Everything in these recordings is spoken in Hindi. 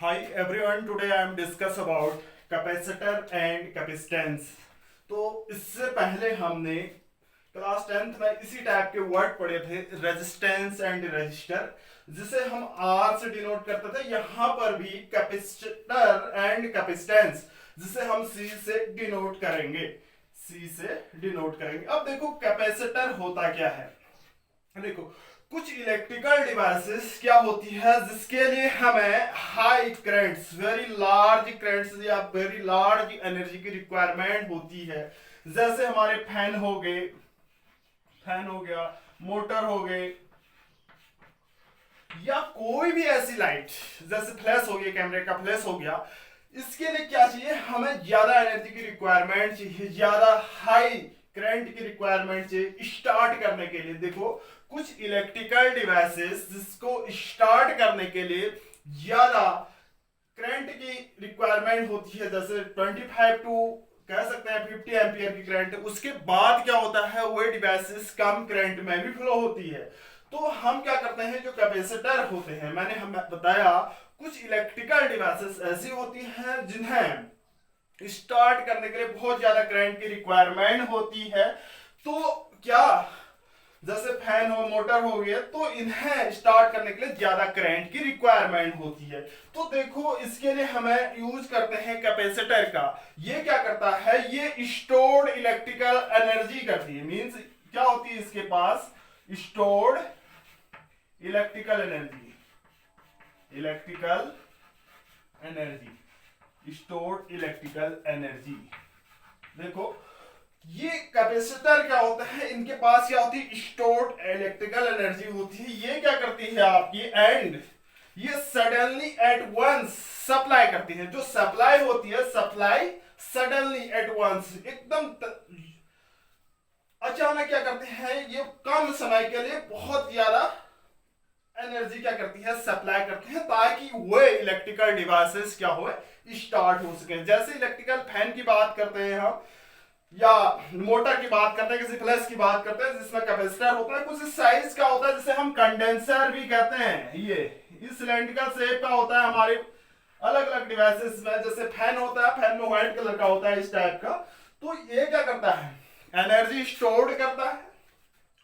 Hi everyone, today I am discuss about capacitor and capacitance। तो इससे पहले हमने क्लास 10th में इसी टाइप के वर्ड पढ़े थे, रेजिस्टेंस एंड रजिस्टर, जिसे हम आर से डिनोट करते थे। यहाँ पर भी कैपेसिटर एंड कैपेसिटेंस, जिसे हम सी से डिनोट करेंगे। अब देखो कैपेसिटर होता क्या है। देखो कुछ इलेक्ट्रिकल डिवाइसेस क्या होती है जिसके लिए हमें high currents, very large currents या वेरी लार्ज एनर्जी की रिक्वायरमेंट होती है। जैसे हमारे फैन हो गया, मोटर हो गए, या कोई भी ऐसी लाइट जैसे फ्लैश हो गया, कैमरे का फ्लैश हो गया। इसके लिए क्या चाहिए, हमें ज्यादा एनर्जी की रिक्वायरमेंट चाहिए, ज्यादा हाई करंट की रिक्वायरमेंट चाहिए स्टार्ट करने के लिए। देखो कुछ इलेक्ट्रिकल डिवाइसेस जिसको स्टार्ट करने के लिए ज्यादा करंट की रिक्वायरमेंट होती है, जैसे 25 टू कह सकते हैं 50 एम्पियर की करंट। उसके बाद क्या होता है, वो डिवाइसेस कम करंट में भी फ्लो होती है। तो हम क्या करते हैं, जो कैपेसिटर होते हैं, मैंने हम बताया कुछ इलेक्ट्रिकल डिवाइसेस ऐसी होती हैं जिन्हें स्टार्ट करने के लिए बहुत ज्यादा करंट की रिक्वायरमेंट होती है। तो क्या, जैसे फैन हो, मोटर हो गया, तो इन्हें स्टार्ट करने के लिए ज्यादा करंट की रिक्वायरमेंट होती है। तो देखो इसके लिए हमें यूज करते हैं कैपेसिटर का। ये क्या करता है, ये स्टोर्ड इलेक्ट्रिकल एनर्जी करती है। मींस क्या होती है इसके पास, stored electrical energy, stored electrical energy. देखो ये कैपेसिटर क्या होता है, इनके पास क्या होती है, स्टोर्ड इलेक्ट्रिकल एनर्जी होती है। ये क्या करती है आपकी, एंड ये सडनली एट वंस सप्लाई करती है। जो सप्लाई होती है, सप्लाई सडनली एट वंस, एकदम अचानक क्या करते हैं, ये कम समय के लिए बहुत ज्यादा एनर्जी क्या करती है, सप्लाई करती है, ताकि वो इलेक्ट्रिकल डिवाइसेस क्या हो, स्टार्ट हो सके। जैसे इलेक्ट्रिकल फैन की बात करते हैं हम, या मोटर की बात करते हैं, किसी फ्लैश की बात करते हैं जिसमें कैपेसिटर होता है, कुछ साइज का होता है जिसे हम कंडेंसर भी कहते हैं। ये इस सिलेंड्रिकल शेप का होता है हमारे अलग अलग डिवाइसेस में। जैसे फैन होता है, फैन में व्हाइट कलर का होता है इस टाइप का। तो ये क्या करता है, एनर्जी स्टोर्ड करता है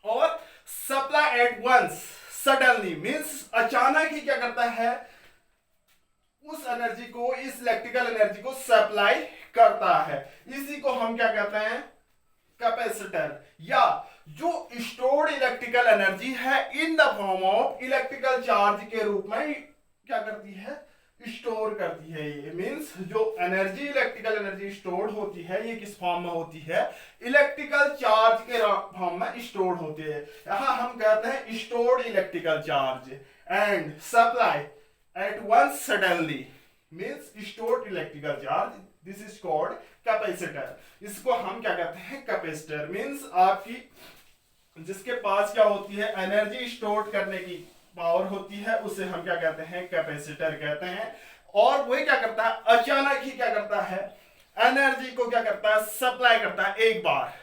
और supply at once suddenly, means अचानक ही क्या करता है, उस एनर्जी को, इस इलेक्ट्रिकल एनर्जी को सप्लाई करता है। इसी को हम क्या कहते हैं, कैपेसिटर। या जो स्टोर्ड इलेक्ट्रिकल एनर्जी है in the form of electrical charge के रूप में क्या करती है, स्टोर करती है। ये मींस जो एनर्जी, इलेक्ट्रिकल एनर्जी स्टोर्ड होती है, ये किस फॉर्म में होती है, इलेक्ट्रिकल चार्ज के फॉर्म में स्टोर्ड होती है। यहां हम कहते हैं stored electrical charge and supply at once suddenly means stored electrical charge, this is called capacitor। इसको हम क्या कहते हैं, कैपेसिटर। मींस आपकी जिसके पास क्या होती है, एनर्जी स्टोर करने की पावर होती है, उसे हम क्या कहते हैं, कैपेसिटर कहते हैं। और वही क्या करता है, अचानक ही क्या करता है, एनर्जी को क्या करता है, सप्लाई करता है एक बार।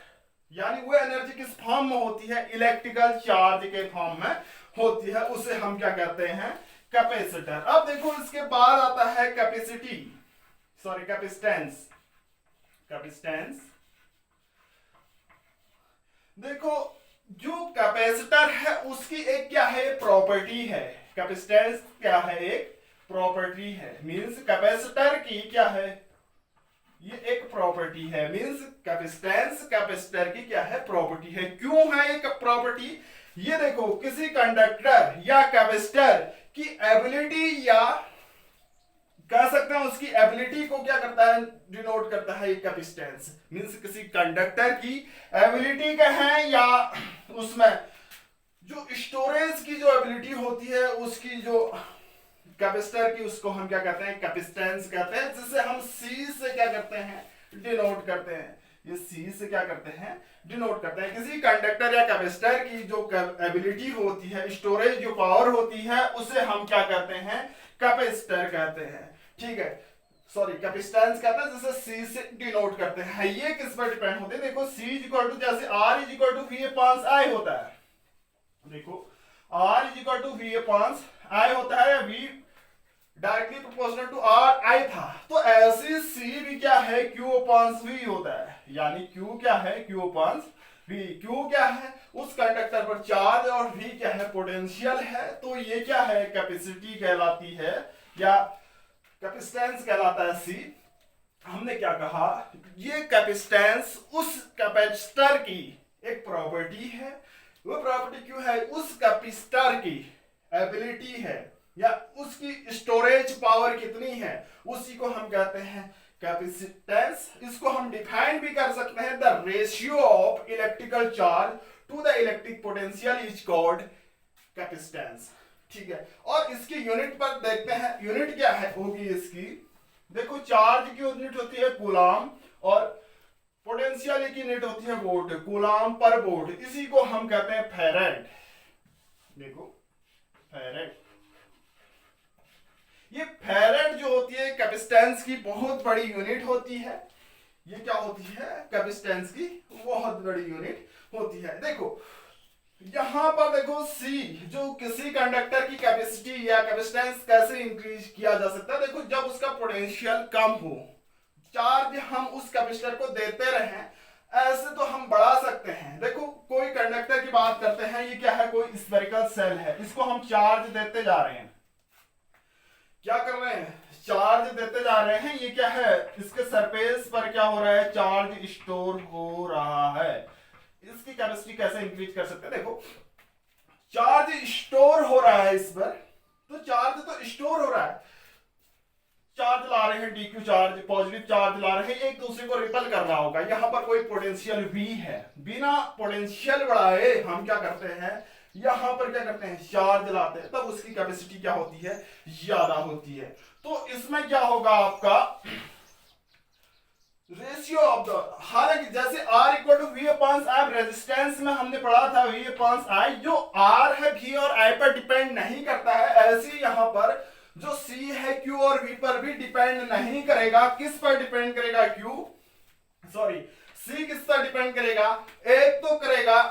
यानी वो एनर्जी किस फॉर्म में होती है, इलेक्ट्रिकल चार्ज के फॉर्म में होती है, उसे हम क्या कहते हैं, कैपेसिटर। अब देखो इसके बाद आता है कैपेसिटी, सॉरी कैपेसिटेंस। देखो जो कैपेसिटर है उसकी एक क्या है, प्रॉपर्टी है। कैपेसिटेंस क्या है, एक प्रॉपर्टी है। मींस कैपेसिटर की क्या है, ये एक प्रॉपर्टी है। मींस कैपेसिटेंस कैपेसिटर की क्या है, प्रॉपर्टी है। क्यों है एक प्रॉपर्टी, ये देखो किसी कंडक्टर या कैपेसिटर की एबिलिटी, या कह सकते हैं उसकी एबिलिटी को क्या करता है, डिनोट करता है ये कैपेसिटेंस। मींस किसी कंडक्टर की एबिलिटी का है, या उसमें जो स्टोरेज की जो एबिलिटी होती है उसकी, जो कैपेसिटर की, उसको हम क्या कहते हैं, कैपेसिटेंस कहते हैं। जिसे हम सी से क्या करते हैं, डिनोट करते हैं। ये सी से क्या करते हैं, डिनोट करते हैं। किसी कंडक्टर या कैपेसिटर की जो एबिलिटी होती है, स्टोरेज जो पावर होती है, उसे हम क्या कहते हैं, कैपेसिटर कहते हैं। ठीक है, सॉरी कैपेसिटेंस कहते हैं, जिसे सी से डिनोट करते हैं। ये किस पर डिपेंड होते हैं, देखो सी इज इक्वल टू, जैसे R is equal to V upon I होता है। देखो R is equal to V upon I होता है, V directly proportional to R I था, तो ऐसे सी भी क्या है, क्यू अपॉन वी होता है, यानी क्यू क्या है, क्यू अपॉन वी। क्यू क्या है, उस कंडक्टर पर चार्ज, और वी क्या है, पोटेंशियल है। तो ये क्या है, कैपेसिटी कहलाती है या कैपेसिटेंस कहलाता है सी। हमने क्या कहा, ये कैपेसिटेंस उस कैपेसिटर की एक प्रॉपर्टी है। वो प्रॉपर्टी क्यों है, उस कैपेसिटर की एबिलिटी है या उसकी स्टोरेज पावर कितनी है, उसी को हम कहते हैं कैपेसिटेंस। इसको हम डिफाइन भी कर सकते हैं, the ratio of electrical charge to the electric potential is called capacitance. ठीक है, और इसकी यूनिट पर देखते हैं, यूनिट क्या है होगी इसकी। देखो चार्ज की यूनिट होती है कूलाम, और पोटेंशियल की यूनिट होती है वोल्ट, कूलाम पर वोल्ट। इसी को हम कहते हैं फैराड। देखो फैराड, ये फैराड जो होती है कैपेसिटेंस की बहुत बड़ी यूनिट होती है। ये क्या होती है, कैपेसिटेंस की बहुत बड़ी यूनिट होती है। देखो यहां पर देखो C, जो किसी कंडक्टर की कैपेसिटी या कैपेसिटेंस कैसे इंक्रीज किया जा सकता है। देखो जब उसका पोटेंशियल कम हो, चार्ज हम उस कैपेसिटर को देते रहें, ऐसे तो हम बढ़ा सकते हैं। देखो कोई कंडक्टर की बात करते हैं, ये क्या है, कोई स्फेरिकल सेल है, इसको हम चार्ज देते जा रहे हैं। क्या कर रहे हैं, चार्ज देते जा रहे हैं। ये क्या है, इसके सरफेस पर क्या हो रहा है, चार्ज स्टोर हो रहा है। इसकी कैपेसिटी कैसे इंक्रीज कर सकते हैं, देखो चार्ज स्टोर हो रहा है इस पर, तो चार्ज तो स्टोर हो रहा है, चार्ज ला रहे हैं, डीक्यू चार्ज, पॉजिटिव चार्ज ला रहे हैं, एक दूसरे को रिपल कर रहा होगा। यहां पर कोई पोटेंशियल V है, बिना पोटेंशियल बढ़ाए हम क्या करते हैं, यहां पर क्या करते हैं, चार्ज लाते हैं, तब उसकी कैपेसिटी क्या होती है, ज्यादा होती है। तो इसमें क्या होगा आपका रेशियो ऑफ द, हालांकि जैसे R equal to V upon I, resistance में हमने पढ़ा था V अपॉन I, जो R है V और I पर डिपेंड नहीं करता है, ऐसे यहां पर जो C है Q और V पर भी डिपेंड नहीं करेगा। किस पर डिपेंड करेगा, C किस पर डिपेंड करेगा, एक तो करेगा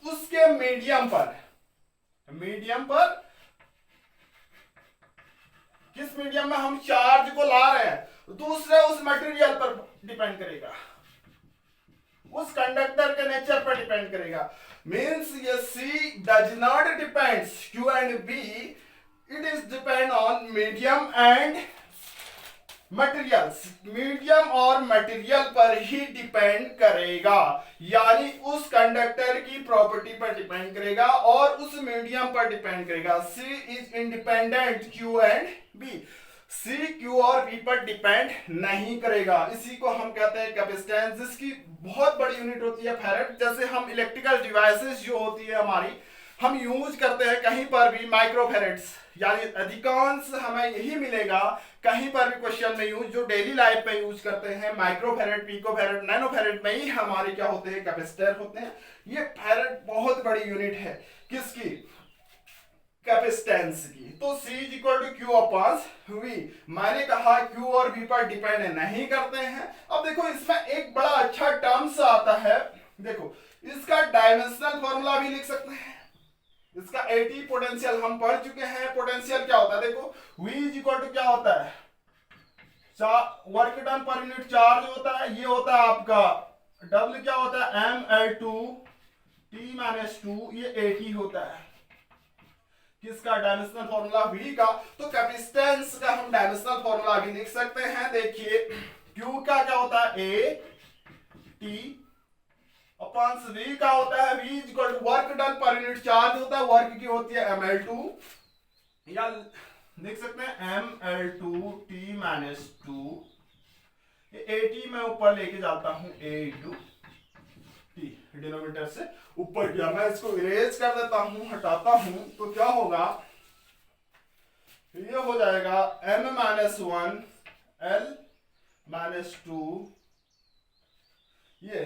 उसके मीडियम पर, किस मीडियम में हम चार्ज को ला रहे हैं, दूसरे उस मटेरियल पर डिपेंड करेगा, उस कंडक्टर के नेचर पर डिपेंड करेगा। मींस ये C does not depends Q and V, it is depend on medium and materials, medium और मटेरियल पर ही डिपेंड करेगा, यानी उस कंडक्टर की प्रॉपर्टी पर डिपेंड करेगा और उस मीडियम पर डिपेंड करेगा। C is independent Q and V, C Q और V पर डिपेंड नहीं करेगा। इसी को हम कहते हैं कैपेसिटेंस, जिसकी बहुत बड़ी यूनिट होती है फैराड। जैसे हम इलेक्ट्रिकल डिवाइसेस जो होती है हमारी, हम यूज करते हैं कहीं पर भी माइक्रोफैराड्स, यानी अधिकांश हमें यही मिलेगा कहीं पर भी क्वेश्चन में यूज, जो डेली लाइफ में यूज करते हैं माइक्रोफैराड, पिकोफैराड, नैनोफैराड में ही हमारे क्या होते हैं, कैपेसिटर होते हैं। ये फैराड बहुत बड़ी यूनिट है, किसकी, कैपेसिटेंस की। तो C is equal to Q upon V। मैंने कहा Q और V पर डिपेंड नहीं करते हैं। अब देखो इसमें एक बड़ा अच्छा टर्म्स आता है, देखो इसका डायमेंशनल फॉर्मूला भी लिख सकते हैं। इसका AT पोटेंशियल हम पढ़ चुके हैं, पोटेंशियल क्या होता है, देखो V इज इक्वल टू क्या होता है, वर्क डन पर यूनिट चार्ज होता है, ये होता है आपका W क्या होता है, mL2 T-2, ये AT होता है। किसका, डायमेंशनल फॉर्मूला V का। तो कैपेसिटेंस का हम डायमेंशनल फॉर्मूला भी लिख सकते हैं। देखिए Q का क्या होता है, AT अपॉन V का होता है V is equal to work done पर यूनिट चार्ज होता है, वर्क की होती है mL2, या लिख सकते हैं mL2 T-2, ये AT मैं ऊपर लेके जाता हूं, A इंटू T, डिनोमिनेटर से ऊपर किया। मैं इसको इरेज कर देता हूं, हटाता हूं, तो क्या होगा, ये हो जाएगा m-1 L-2, ये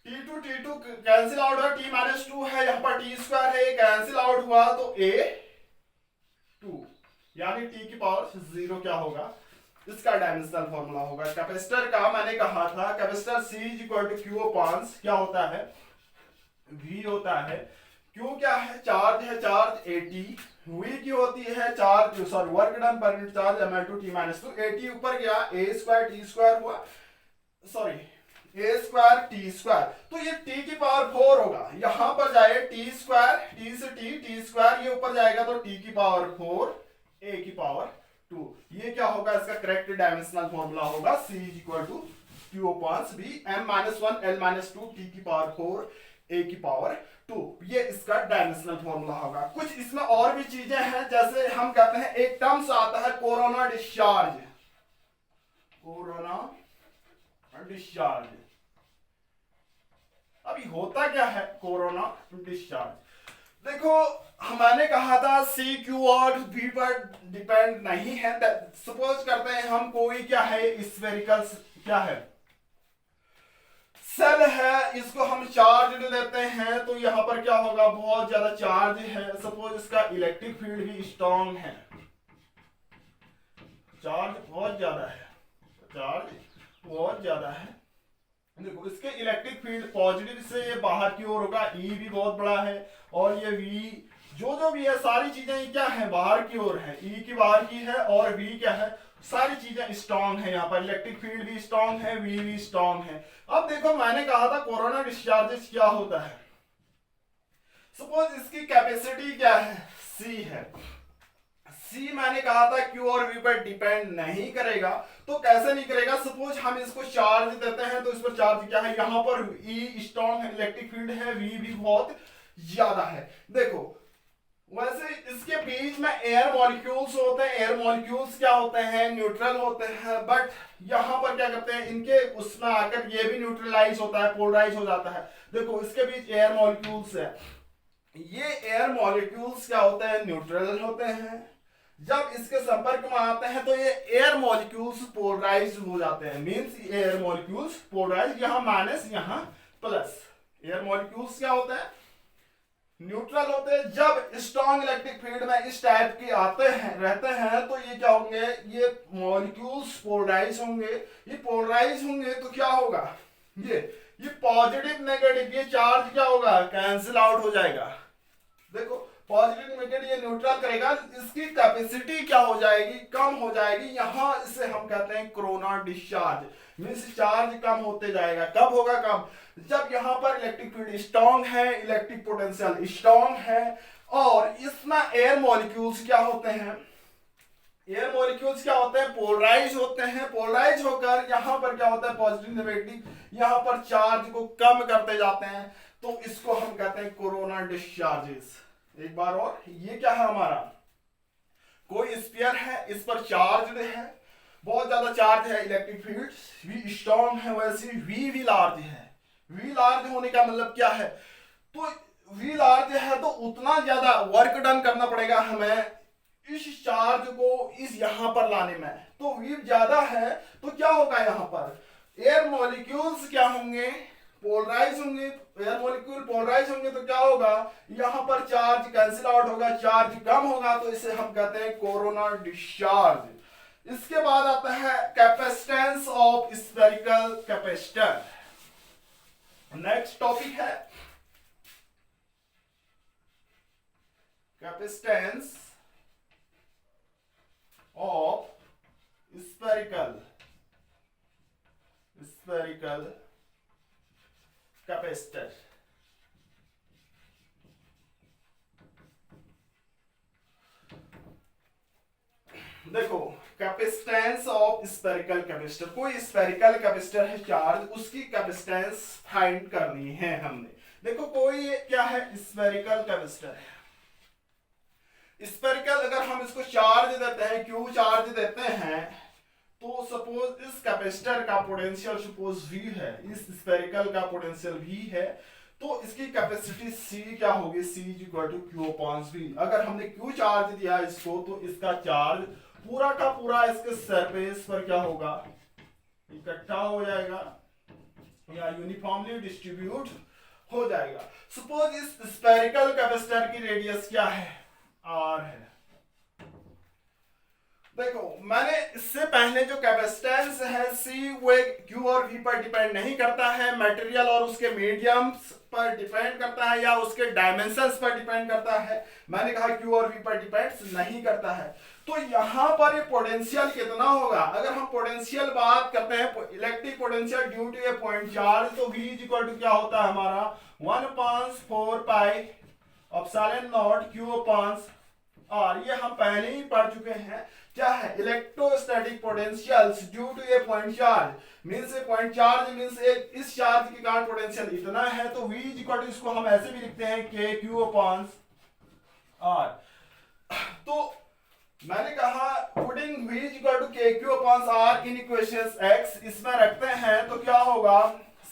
T2 कैंसिल आउट है, T-2 है, यहां पर T2 है, कैंसिल आउट हुआ, तो A2, यानी T की पावर 0 क्या होगा, इसका डायमेंशनल फॉर्मूला होगा कैपेसिटर का। मैंने कहा था capacitor C is equal to Q upon क्या होता है, V होता है। Q क्या है, चार्ज है, चार्ज AT, V की होती है चार्ज, सॉरी वर्क डन पर unit charge ml2 t minus 2, AT ऊपर गया a स्क्वायर t स्क्वायर हुआ, sorry a square t square, तो ये t की पावर 4 होगा, यहां पर जाए t स्क्वायर, t से t स्क्वायर, ये ऊपर जाएगा तो t की पावर 4 a की पावर 2, ये क्या होगा इसका करेक्ट डायमेंशनल फॉर्मूला होगा, c is equal to q upon b m minus 1 l minus 2 t की पावर 4 a की पावर 2, ये इसका डायमेंशनल फॉर्मूला होगा। कुछ इसमें और भी चीजें हैं, जैसे हम कहते हैं एक टर्म्स आता है कोरोना डिस्चार्ज, कोरोना डिस्चार्ज। अभी होता क्या है कोरोना डिस्चार्ज, देखो मैंने कहा था सी क्यू और वी पर डिपेंड नहीं है। सपोज करते हैं हम कोई क्या है स्फेरिकल क्या है सेल है, इसको हम चार्ज देते हैं तो यहां पर क्या होगा, बहुत ज्यादा चार्ज है, सपोज इसका इलेक्ट्रिक फील्ड भी स्ट्रॉन्ग है, चार्ज बहुत ज्यादा है, चार्ज बहुत ज्यादा है, देखो इसके इलेक्ट्रिक फील्ड पॉजिटिव से ये बाहर की ओर होगा, ई भी बहुत बड़ा है, और ये वी जो भी है सारी चीजें क्या है बाहर की ओर है, ई की बाहर की है और वी क्या है, सारी चीजें स्ट्रॉन्ग है, यहाँ पर इलेक्ट्रिक फील्ड भी स्ट्रॉन्ग है, वी भी स्ट्रॉन्ग है। अब देखो मैंने कहा था कोरोना डिस्चार्जेस क्या होता है, सपोज इसकी कैपेसिटी क्या है, सी है, सी मैंने कहा था क्यू और वी पर डिपेंड नहीं करेगा, तो कैसे नहीं करेगा, सपोज हम इसको चार्ज देते हैं तो इस पर चार्ज क्या है, यहां पर ई स्ट्रॉन्ग है, इलेक्ट्रिक फील्ड है, वी भी बहुत ज्यादा है। देखो वैसे इसके बीच में एयर मॉलिक्यूल्स होते हैं, एयर मॉलिक्यूल्स क्या होते हैं, न्यूट्रल होते हैं, बट यहां पर क्या करते हैं इनके उसमें आकर ये भी न्यूट्रलाइज होता है, पोलराइज हो जाता है। देखो इसके बीच एयर मॉलिक्यूल्स है, ये एयर मॉलिक्यूल्स क्या होते हैं, न्यूट्रल होते हैं, जब इसके संपर्क में आते हैं तो ये एयर मॉलिक्यूल्स पोलराइज हो जाते हैं, मींस एयर मॉलिक्यूल्स पोलराइज, यहां माइनस यहां प्लस। एयर मॉलिक्यूल्स क्या होते हैं, न्यूट्रल होते हैं, जब स्ट्रॉन्ग इलेक्ट्रिक फील्ड में इस टाइप के आते हैं रहते हैं तो ये क्या होंगे, ये मॉलिक्यूल्स पोलराइज होंगे, ये पोलराइज होंगे तो क्या होगा, ये पॉजिटिव नेगेटिव ये चार्ज क्या होगा, कैंसिल आउट हो जाएगा। देखो पॉजिटिव नेगेटिव ये न्यूट्रल करेगा, इसकी कैपेसिटी क्या हो जाएगी, कम हो जाएगी, यहां इसे हम कहते हैं कोरोना डिस्चार्ज, मींस चार्ज कम होते जाएगा। कब होगा कम, जब यहां पर इलेक्ट्रिक फील्ड स्ट्रॉन्ग है, इलेक्ट्रिक पोटेंशियल स्ट्रॉन्ग है, और इसमें एयर मॉलिक्यूल्स क्या होते हैं, एयर मॉलिक्यूल्स क्या होते हैं, पोलराइज होते हैं, पोलराइज होकर यहां पर क्या होता है पॉजिटिव नेगेटिव, यहां पर चार्ज को कम करते जाते हैं, तो इसको हम कहते हैं कोरोना डिस्चार्जेस। एक बार और, ये क्या है हमारा, कोई स्फीयर है, इस पर चार्ज है, बहुत ज्यादा चार्ज है, इलेक्ट्रिक फील्ड भी स्ट्रॉन्ग है, वैसे वी भी लार्ज है। वी लार्ज होने का मतलब क्या है, तो वी लार्ज है तो उतना ज्यादा वर्क डन करना पड़ेगा हमें इस चार्ज को इस यहां पर लाने में, तो वी ज्यादा है तो क्या होगा, यहां पर एयर मॉलिक्यूल्स क्या होंगे, पोलराइज होंगे, एयर मॉलिक्यूल पोलराइज होंगे तो क्या होगा, यहां पर चार्ज कैंसिल आउट होगा, चार्ज कम होगा, तो इसे हम कहते हैं कोरोना डिस्चार्ज। इसके बाद आता है capacitance of spherical capacitor. Next topic है कैपेसिटेंस ऑफ स्फेरिकल कैपेसिटर। देखो कैपेसिटेंस ऑफ स्फेरिकल कैपेसिटर, कोई स्फेरिकल कैपेसिटर है चार्ज, उसकी कैपेसिटेंस फाइंड करनी है हमने। देखो कोई क्या है स्फेरिकल कैपेसिटर है, स्फेरिकल अगर हम इसको चार्ज देते हैं, क्यू चार्ज देते हैं, तो सपोज इस कैपेसिटर का पोटेंशियल सपोज v है, इस स्फेरिकल का पोटेंशियल v है, तो इसकी कैपेसिटी c क्या होगी, c equal to q upon v। अगर हमने q चार्ज दिया इसको तो इसका चार्ज पूरा का पूरा इसके सरफेस पर क्या होगा, इकट्ठा हो जाएगा या यूनिफॉर्मली डिस्ट्रीब्यूट हो जाएगा। सपोज इस स्फेरिकल कैपेसिटर की रेडियस क्या है, r है, देखो मैंने इससे पहले जो कैपेसिटेंस है सी वो क्यू और वी पर डिपेंड नहीं करता है, मटेरियल और उसके मीडियम्स पर डिपेंड करता है या उसके डायमेंशंस पर डिपेंड करता है। मैंने कहा क्यू और वी पर डिपेंड नहीं करता है। तो यहां पर ये पोटेंशियल कितना होगा, अगर हम पोटेंशियल बात करते हैं electric potential due to a point charge, तो V इक्वल टू क्या होता है हमारा 1/4 pi epsilon naught Q upon R। ये हम पहले ही पढ़ चुके हैं। क्या है electrostatic potentials due to a point charge means a point charge means एक इस चार्ज के कारण पोटेंशियल इतना है, तो V इक्वल टू इसको हम ऐसे भी लिखते हैं KQ अपॉन R। तो मैंने कहा putting V equal to KQ upon R in equations X, इसमें रखते हैं तो क्या होगा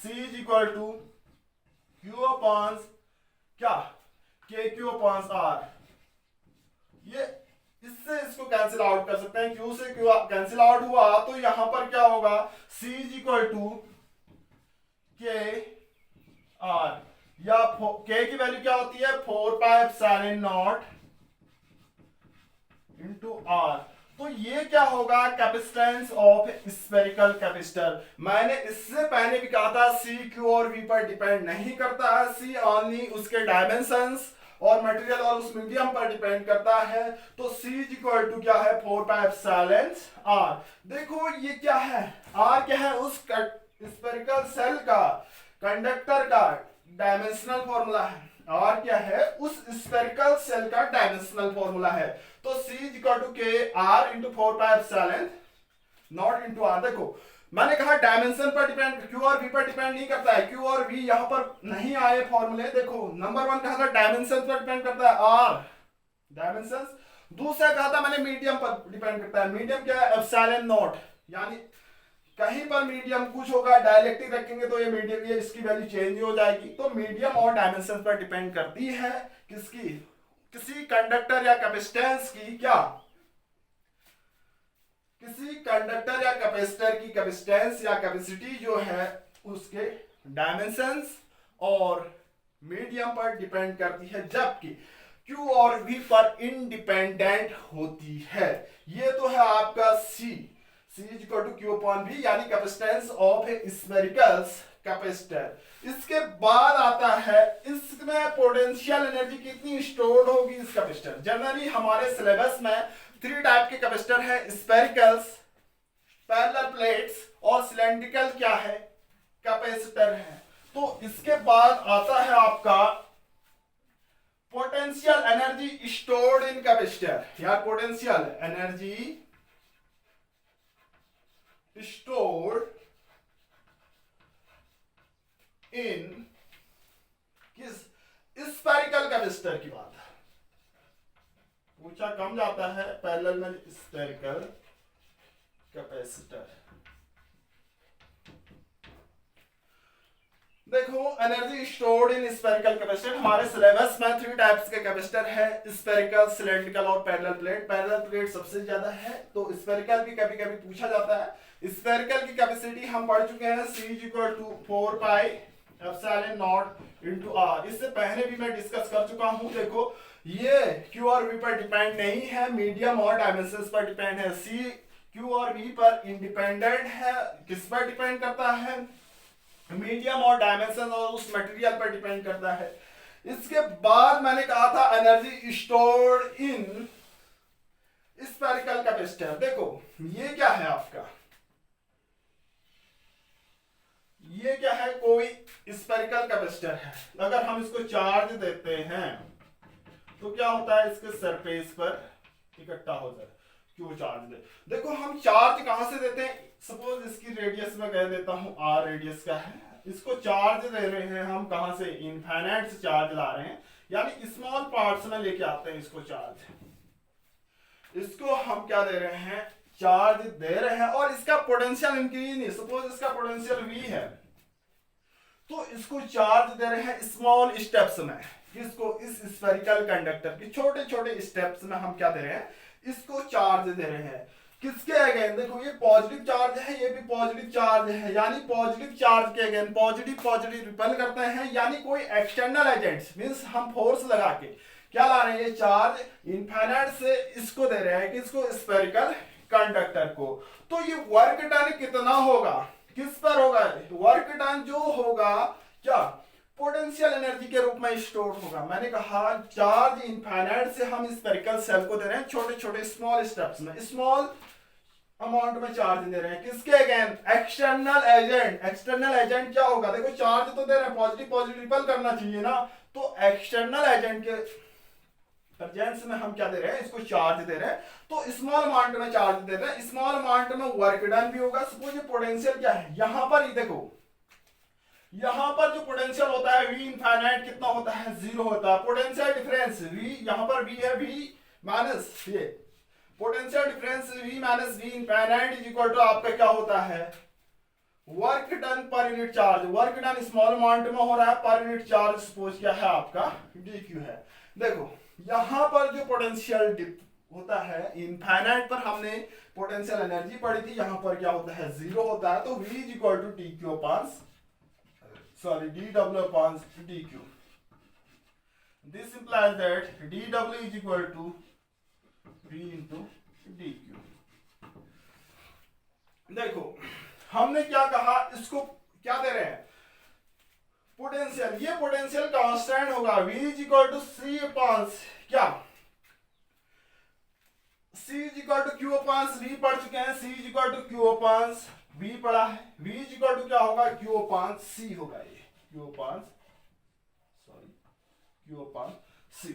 C equal to Q upon क्या KQ अपॉन R। ये इससे इसको कैंसिल आउट कर सकते हैं, Q से Q कैंसिल आउट हुआ तो यहां पर क्या होगा C equal to K R, या K की वैल्यू क्या होती है 4 pi epsilon naught into R। तो ये क्या होगा कैपेसिटेंस ऑफ स्फेरिकल कैपेसिटर। मैंने इससे पहले भी कहा था C Q और V पर डिपेंड नहीं करता है, C ओनली उसके डायमेंशंस और मटेरियल और उस मीडियम पर डिपेंड करता है। तो C इक्वल टू क्या है 4 पाई एप्सिलॉन R। देखो ये क्या है R क्या है उस स्फेरिकल सेल का कंडक्टर का डायमेंशनल फॉर्मूला है, R क्या है उस स्फेरिकल सेल का डायमेंशनल फॉर्मूला है। तो C इक्वल टू के R into 4 pi epsilon not into R। देखो मैंने कहा डायमेंशन पर डिपेंड Q और V पर डिपेंड नहीं करता है, Q और V यहां पर नहीं आए फॉर्मूले। देखो नंबर 1 कहा था डायमेंशन पर डिपेंड करता है R डायमेंशन, दूसरा कहा था मैंने मीडियम पर डिपेंड करता है, मीडियम क्या है एप्सिलॉन नॉट, यानी कहीं पर मीडियम कुछ होगा डायलेक्ट्रिक रखेंगे तो ये मीडियम ये इसकी वैल्यू चेंज हो जाएगी। तो मीडियम और डायमेंशन पर डिपेंड करती है किसकी किसी कंडक्टर या कैपेसिटेंस की क्या किसी कंडक्टर या कैपेसिटर की कैपेसिटेंस या कैपेसिटी जो है उसके डायमेंशंस और मीडियम पर डिपेंड करती है, जबकि Q और V पर इंडिपेंडेंट होती है। ये तो है आपका C equal to Q upon V यानी capacitance of a spherical capacitor. इसके बाद आता है इसमें पोटेंशियल एनर्जी कितनी स्टोर्ड होगी इस कैपेसिटर। जनरली हमारे सिलेबस में 3 टाइप के कैपेसिटर है, स्फेरिकल्स, पैरेलल प्लेट्स और सिलेंड्रिकल क्या है कैपेसिटर है। तो इसके बाद आता है आपका पोटेंशियल एनर्जी स्टोर्ड इन कैपेसिटर या पोटेंशियल एनर्जी स्टोर्ड इन किस स्फेरिकल कैपेसिटर की बात पूछा कम जाता है, पैरेलल में स्फेरिकल कैपेसिटर। देखो energy stored in spherical capacitor हमारे सिलेबस में 3 टाइप्स के कैपेसिटर है, स्फेरिकल, सिलेंड्रिकल और पैरेलल प्लेट। पैरेलल प्लेट सबसे ज्यादा है तो स्फेरिकल भी कभी कभी पूछा जाता है। स्फेरिकल की कैपेसिटी हम पढ़ चुके हैं C equal to 4 pi epsilon naught into R। इससे पहले भी मैं डिस्कस कर चुका हूं। देखो ये Q और V पर डिपेंड नहीं है, मीडियम और डायमेंशंस पर डिपेंड है। C Q और V पर इंडिपेंडेंट है, किस पर डिपेंड करता है मीडियम और डायमेंशन और उस मटेरियल पर डिपेंड करता है। इसके बाद मैंने कहा था energy stored in spherical capacitor. देखो ये क्या है आपका, ये क्या है कोई स्फेरिकल कैपेसिटर है। अगर हम इसको चार्ज देते हैं तो क्या होता है इसके सरफेस पर इकट्ठा हो जाए क्यों चार्ज दे। देखो हम चार्ज कहां से देते हैं, सपोज इसकी रेडियस में कह देता हूं R रेडियस का है, इसको चार्ज दे रहे हैं हम कहां से इनफाइनाइट से चार्ज ला रहे हैं, यानी स्मॉल पार्ट्स में लेके आते हैं इसको चार्ज। इसको हम क्या दे रहे हैं चार्ज दे रहे हैं और इसका पोटेंशियल इंक्रीज नहीं, सपोज इसका पोटेंशियल V है तो इसको चार्ज दे रहे हैं स्मॉल स्टेप्स में। इसको इस स्फेरिकल कंडक्टर के छोटे छोटे स्टेप्स में हम क्या दे रहे हैं इसको चार्ज दे रहे हैं। किसके अगेन देखो ये पॉजिटिव चार्ज है, ये भी पॉजिटिव चार्ज है, यानी पॉजिटिव चार्ज के अगेन पॉजिटिव पॉजिटिव रिपेल करते हैं, यानी कोई एक्सटर्नल एजेंट्स मींस हम फोर्स लगा के क्या ला रहे हैं ये चार्ज इनफाइनाइट से इसको दे रहे हैं कि इसको स्फेरिकल कंडक्टर को। तो ये वर्क डन कितना होगा, किस पर होगा, वर्क डन जो होगा क्या पोटेंशियल एनर्जी के रूप में स्टोर होगा। मैंने कहा चार्ज इनफाइनाइट से हम स्फेरिकल सेल को दे रहे हैं छोटे छोटे स्मॉल स्टेप्स में, स्मॉल अमाउंट में चार्ज दे रहे हैं, किसके against, external agent. External agent क्या होगा, देखो चार्ज तो दे रहे हैं, पॉजिटिव पॉजिटिव रिपल करना चाहिए ना, तो एक्सटर्नल एजेंट के प्रेजेंस में हम क्या दे रहे हैं, इसको चार्ज दे रहे हैं। तो स्मॉल अमाउंट में चार्ज दे रहे हैं, स्मॉल अमाउंट में वर्क डन भी होगा। सपोज ये पोटेंशियल क्या है, यहां पर ही देखो, यहां पर जो पोटेंशियल होता है V इनफाइनाइट कितना होता है, 0 होता है। पोटेंशियल डिफरेंस V, यहां पर V है, V माइनस ये potential difference V minus V infinite is equal to आपका क्या होता है, वर्क डन पर unit charge. Work done small amount में हो रहा है, पर यूनिट चार्ज सपोज क्या है आपका dq है। देखो यहां पर जो पोटेंशियल होता है इनफाइनाइट पर हमने पोटेंशियल एनर्जी पढ़ी थी, यहां पर क्या होता है, 0 होता है। तो V is equal to dq upon dw upon dq. This implies that dw is equal to v into dq. देखो हमने क्या कहा, इसको क्या दे रहे हैं, पोटेंशियल। ये पोटेंशियल कांस्टेंट होगा, v is equal to c upon क्या, c is equal to q upon v पढ़ चुके हैं, c is equal to q upon v पढ़ा है, v इज इक्वल टू क्या होगा, q अपॉन c होगा, ये q अपॉन c।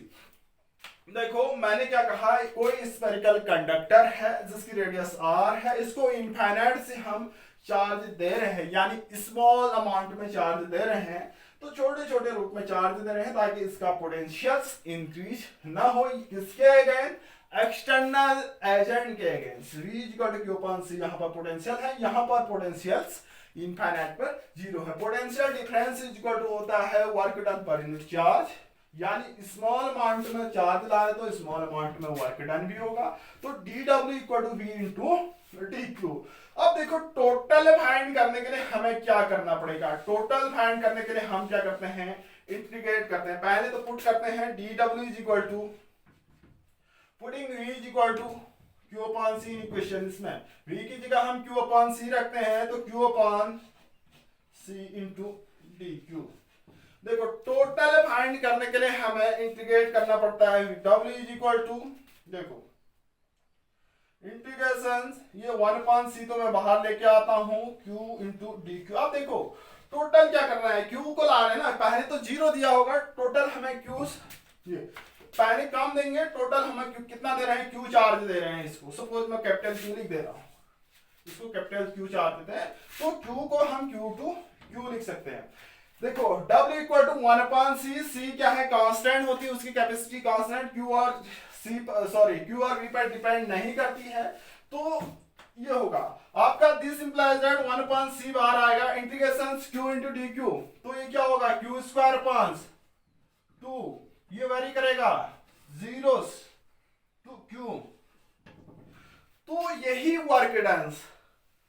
देखो मैंने क्या कहा, कोई स्फेरिकल कंडक्टर है जिसकी रेडियस r है, इसको इनफाइनाइट से हम चार्ज दे रहे हैं, यानी स्मॉल अमाउंट में चार्ज दे रहे हैं, तो छोटे छोटे रूप में चार्ज दे रहे हैं ताकि इसका पोटेंशियल इंक्रीज ना हो। किसके अगेंस्ट, एक्सटर्नल एजेंट के against. v is equal to q upon c, यहां पर पोटेंशियल है, यहां पर पोटेंशियल्स इनफाइनाइट पर 0 है। Potential difference is equal to होता है वर्क डन पर यूनिट चार्ज, यानी स्मॉल अमाउंट में चार्ज लाए तो स्मॉल अमाउंट में वर्क डन भी होगा। तो dw equal to v into dq। अब देखो टोटल फाइंड करने के लिए हमें क्या करना पड़ेगा, टोटल फाइंड करने के लिए हम क्या करते हैं, इंटीग्रेट करते हैं। पहले तो पुट करते हैं dw is equal to, putting v is equal to q upon c in equation में, v की जगह हम q अपॉन c रखते हैं, तो q upon c into dq। देखो टोटल फाइंड करने के लिए हमें इंटीग्रेट करना पड़ता है, w इज इक्वल टू, देखो इंटीग्रेशन ये 1 अपॉन c तो मैं बाहर लेके आता हूं, q इंटू dq। अब देखो टोटल क्या करना है, q को ला रहे हैं ना, पहले तो 0 दिया होगा, टोटल हमें q ये पहले कम देंगे, टोटल हमें कितना दे रहे हैं, q चार्ज दे रहे हैं। इसको सपोज मैं कैपिटल Q लिख दे रहा हूं, इसको कैपिटल Q चार्ज देते हैं, तो q को हम q लिख सकते हैं। देखो w equal to 1 upon c, c क्या है, कांस्टेंट होती है, उसकी कैपेसिटी कांस्टेंट, q और v पर डिपेंड नहीं करती है। तो ये होगा आपका, this implies that 1 upon c बाहर आएगा, इंटीग्रेशन q इंटू dq, तो ये क्या होगा, q स्क्वायर अपॉन 2, ये वेरी करेगा 0 टू q। तो यही वर्क डन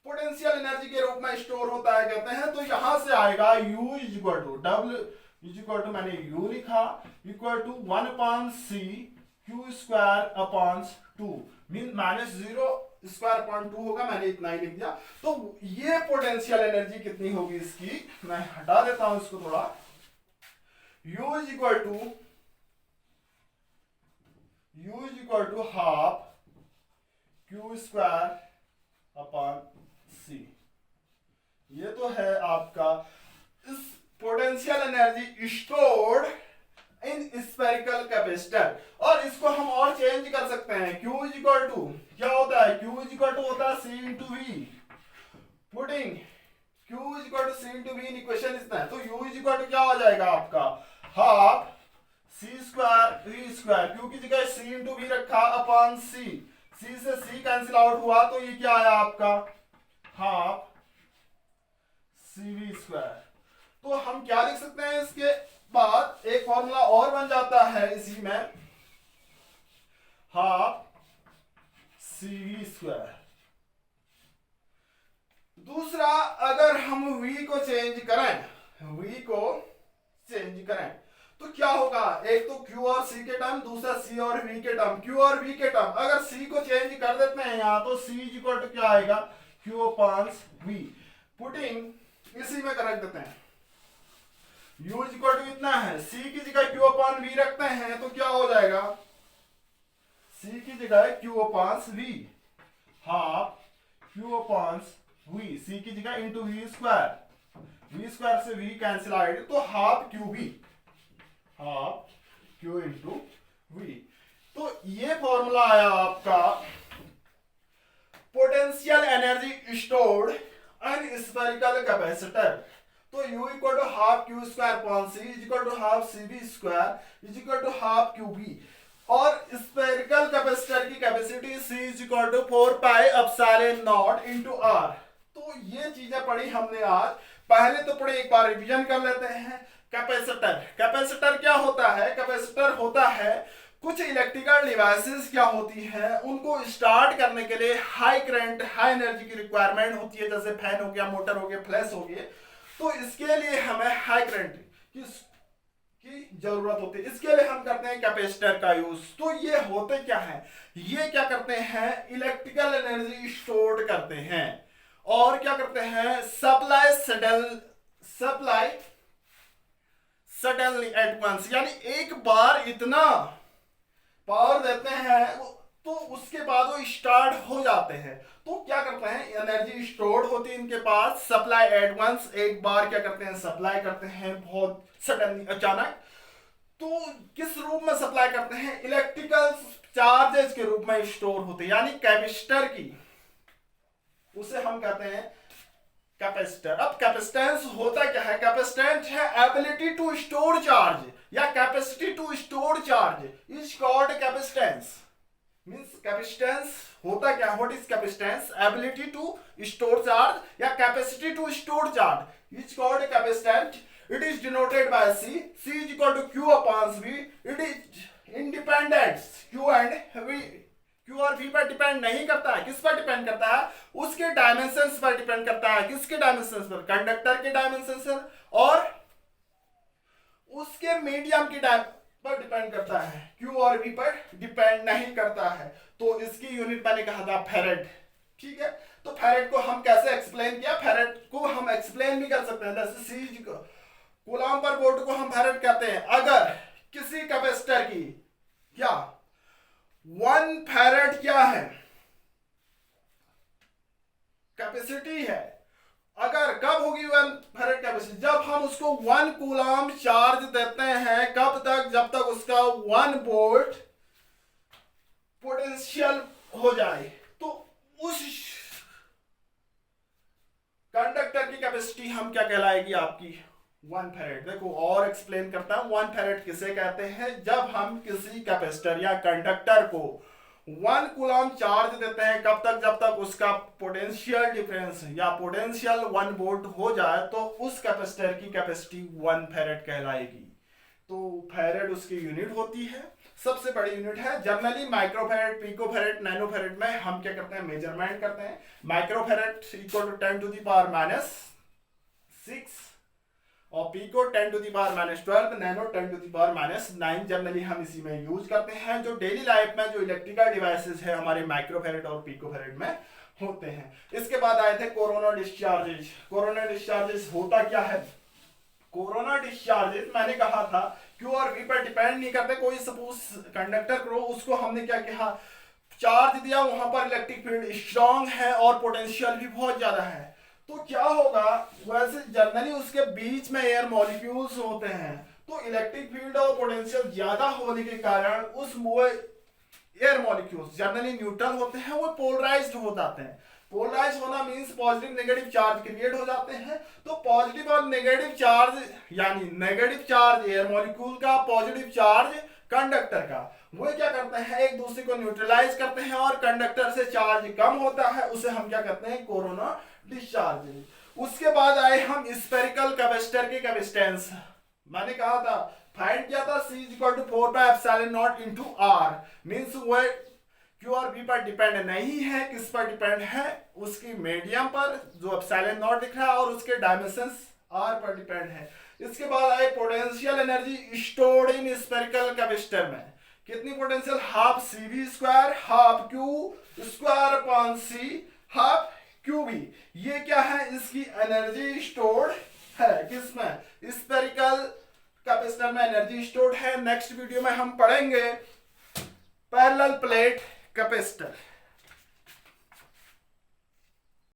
पोटेंशियल एनर्जी के रूप में स्टोर होता है कहते हैं। तो यहां से आएगा u is equal to w is equal to, मैंने u लिखा, equal to 1 upon c q square upon 2 mean minus 0 square upon 2 होगा, मैंने इतना ही लिख दिया। तो ये पोटेंशियल एनर्जी कितनी होगी इसकी, मैं हटा देता हूं इसको थोड़ा, u is equal to half q square upon c। ये तो है आपका इस potential energy stored in spherical capacitor. और इसको हम और चेंज कर सकते हैं, q इज इक्वल टू क्या होता है, q इज इक्वल टू होता है c into v, putting q is equal to c into v in equation इसमें, तो u इज इक्वल टू क्या हो जाएगा आपका, half c square v square, q की जगह c इंटू v रखा अपॉन c, c से c कैंसिल आउट हुआ, तो ये क्या आया आपका, हाफ cv स्क्वायर। तो हम क्या लिख सकते हैं, इसके बाद एक फॉर्मूला और बन जाता है इसी में, हाफ cv स्क्वायर। दूसरा, अगर हम v को चेंज करें तो क्या होगा, एक तो q और c के टर्म, दूसरा c और v के टर्म, q और v के टर्म। अगर c को चेंज कर देते हैं यहां तो C इज इक्वल टू क्या आएगा, Q अपॉन V। पुटिंग इसी में रख देते हैं, U इज इक्वल टू इतना है, C की जगह Q अपॉन V रखते हैं तो क्या हो जाएगा, C की जगह Q upon V, half Q upon V, C की जगह into V square, V square से V कैंसिल आएगा तो half QV, half Q into V। तो ये फॉर्मूला आया आपका potential energy stored in spherical capacitor. तो U equal to half Q square upon C is equal to half CV square is equal to half QV। और स्फेरिकल कैपेसिटर की capacity C is equal to 4 pi epsilon naught into R। तो ये चीजें पढ़ी हमने आज, पहले तो पढ़े एक बार रिवीजन कर लेते हैं। कैपेसिटर, कैपेसिटर क्या होता है, कैपेसिटर होता है कुछ इलेक्ट्रिकल डिवाइसेस क्या होती हैं, उनको स्टार्ट करने के लिए हाई करंट हाई एनर्जी की रिक्वायरमेंट होती है, जैसे फैन हो गया, मोटर हो गया, फ्लैश हो गए। तो इसके लिए हमें हाई करंट की जरूरत होती है, इसके लिए हम करते हैं कैपेसिटर का यूज। तो ये होते क्या है, ये क्या करते हैं, इलेक्ट्रिकल एनर्जी स्टोर करते हैं और क्या करते हैं, सप्लाई सडनली एट वंस, यानी एक बार इतना पावर देते हैं तो उसके बाद वो स्टार्ट हो जाते हैं। तो क्या करते हैं, एनर्जी स्टोर्ड होती है इनके पास, सप्लाई एट वंस, एक बार क्या करते हैं, सप्लाई करते हैं बहुत सडनली, अचानक। तो किस रूप में सप्लाई करते हैं, इलेक्ट्रिकल चार्जेस के रूप में स्टोर होते हैं, यानी कैपेसिटर की, उसे हम कहते हैं कैपेसिटर। अब कैपेसिटेंस होता क्या है, कैपेसिटेंस है एबिलिटी टू स्टोर चार्ज या capacity to store charge is called capacitance. Means capacitance होता क्या, what is capacitance, ability to store charge या capacity to store charge is called capacitance. It is denoted by C, C is equal to Q upon V। It is independent, Q and V, Q और V पर डिपेंड नहीं करता है, किस पर डिपेंड करता है, उसके डायमेंशंस पर डिपेंड करता है। किसके डायमेंशंस पर, कंडक्टर के डायमेंशंस पर और उसके मीडियम की पर डिपेंड करता है, Q और V पर डिपेंड नहीं करता है। तो इसकी यूनिट मैंने कहा था फैरेड, ठीक है। तो फैरेड को हम कैसे एक्सप्लेन किया, फैरेड को हम एक्सप्लेन भी कर सकते हैं, जैसे C कूलॉम पर वोल्ट को हम फैरेड कहते हैं। अगर किसी कैपेसिटर की क्या 1 फैरेड क्या है, कैपेसिटी है, अगर कब होगी 1 फैरेड कैपेसिटी, जब हम उसको 1 कूलॉम चार्ज देते हैं, कब तक, जब तक उसका 1 वोल्ट पोटेंशियल हो जाए। तो उस कंडक्टर की कैपेसिटी हम क्या कहलाएगी आपकी, 1 फैरेड। देखो और एक्सप्लेन करता हूं, 1 फैरेड किसे कहते हैं, जब हम किसी कैपेसिटर या कंडक्टर को 1 कूलॉम चार्ज देते हैं, कब तक, जब तक उसका पोटेंशियल डिफरेंस या पोटेंशियल 1 वोल्ट हो जाए, तो उस कैपेसिटर की कैपेसिटी 1 फैरेड कहलाएगी। तो फैरेड उसकी यूनिट होती है, सबसे बड़ी यूनिट है। जनरली माइक्रोफैरेड, पिकोफैरेड, नैनोफैरेड में हम क्या करते हैं, मेजरमेंट करते हैं। Microfarad equal to 10 to the power minus 6 और pico 10 to the power minus 12, nano 10 to the power minus 9। Generally हम इसी में यूज करते हैं। जो डेली लाइफ में जो इलेक्ट्रिकल डिवाइसेस है हमारे माइक्रोफैरेड और पिकोफैरेड में होते हैं। इसके बाद आए थे कोरोना डिस्चार्जेस। कोरोना डिस्चार्जेस होता क्या है, कोरोना डिस्चार्जेस मैंने कहा था Q और V पर डिपेंड नहीं करते। कोई सपोज कंडक्टर को, उसको हमने क्या कहा, चार्ज दिया, वहां पर इलेक्ट्रिक फील्ड स्ट्रांग है और पोटेंशियल भी बहुत ज्यादा है। तो क्या होगा, वैसे जनरली उसके बीच में एयर मॉलिक्यूल्स होते हैं, तो इलेक्ट्रिक फील्ड और पोटेंशियल ज्यादा होने के कारण उस एयर मॉलिक्यूल्स जनरली न्यूट्रल होते हैं, वो पोलराइज्ड हो जाते हैं। पोलराइज होना means positive negative charge create हो जाते हैं। तो पॉजिटिव और नेगेटिव चार्ज, यानी नेगेटिव चार्ज एयर मॉलिक्यूल का, पॉजिटिव चार्ज कंडक्टर का, वो क्या करते हैं, एक दूसरे को न्यूट्रलाइज करते हैं और कंडक्टर से चार्ज कम होता है, उसे हम क्या कहते हैं, कोरोना डिस्चार्ज। उसके बाद आए हम स्फेरिकल कैपेसिटर के कैपेसिटेंस। मैंने कहा था, फाइंड किया था, C is equal to 4 by epsilon naught into R, means वो Q और V पर डिपेंड नहीं है, किस पर डिपेंड है, उसकी मीडियम पर जो एप्सिलॉन नॉट दिख रहा है और उसके डायमेंशंस R पर डिपेंड है। इसके बाद आए potential energy stored in spherical capacitor में। कितनी potential, half C V square half Q square upon C half Q B. ये क्या है, इसकी एनर्जी स्टोर्ड है किसमें, स्फेरिकल कैपेसिटर में एनर्जी स्टोर्ड है। नेक्स्ट वीडियो में हम पढ़ेंगे पैरेलल प्लेट कैपेसिटर।